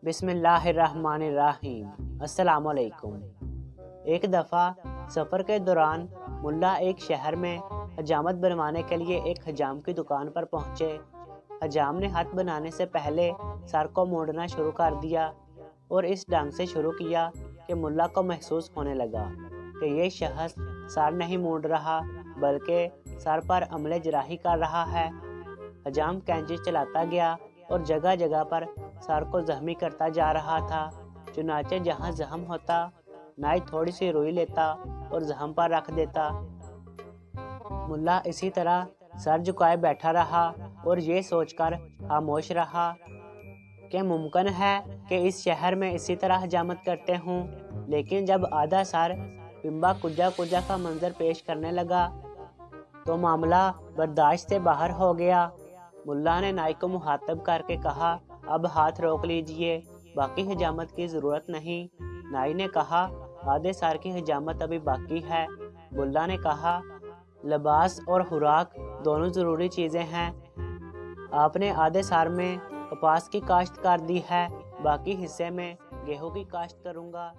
بسم اللہ الرحمن الرحیم۔ السلام علیکم۔ ایک دفعہ سفر کے دوران ملا ایک شہر میں حجامت بنوانے کے لیے ایک حجام کی دکان پر پہنچے۔ حجام نے ہاتھ بنانے سے پہلے سر کو مونڈنا شروع کر دیا اور اس ڈھنگ سے شروع کیا کہ ملا کو محسوس ہونے لگا کہ یہ شخص سر نہیں مونڈ رہا بلکہ سر پر عملِ جراحی کر رہا ہے۔ حجام کینچی چلاتا گیا اور جگہ جگہ پر سر کو زخمی کرتا جا رہا تھا۔ چنانچہ جہاں زخم ہوتا نائی تھوڑی سی روئی لیتا اور زخم پر رکھ دیتا۔ ملا اسی طرح سر جھکائے بیٹھا رہا اور یہ سوچ کر خاموش رہا کہ ممکن ہے کہ اس شہر میں اسی طرح حجامت کرتے ہوں، لیکن جب آدھا سر پنبہ کجا کجا کا منظر پیش کرنے لگا تو معاملہ برداشت سے باہر ہو گیا۔ ملا نے نائی کو مخاطب کر کے کہا، اب ہاتھ روک لیجئے، باقی حجامت کی ضرورت نہیں۔ نائی نے کہا، آدھے سر کی حجامت ابھی باقی ہے۔ ملا نے کہا، لباس اور خوراک دونوں ضروری چیزیں ہیں۔ آپ نے آدھے سر میں کپاس کی کاشت کر دی ہے، باقی حصے میں گیہوں کی کاشت کروں گا۔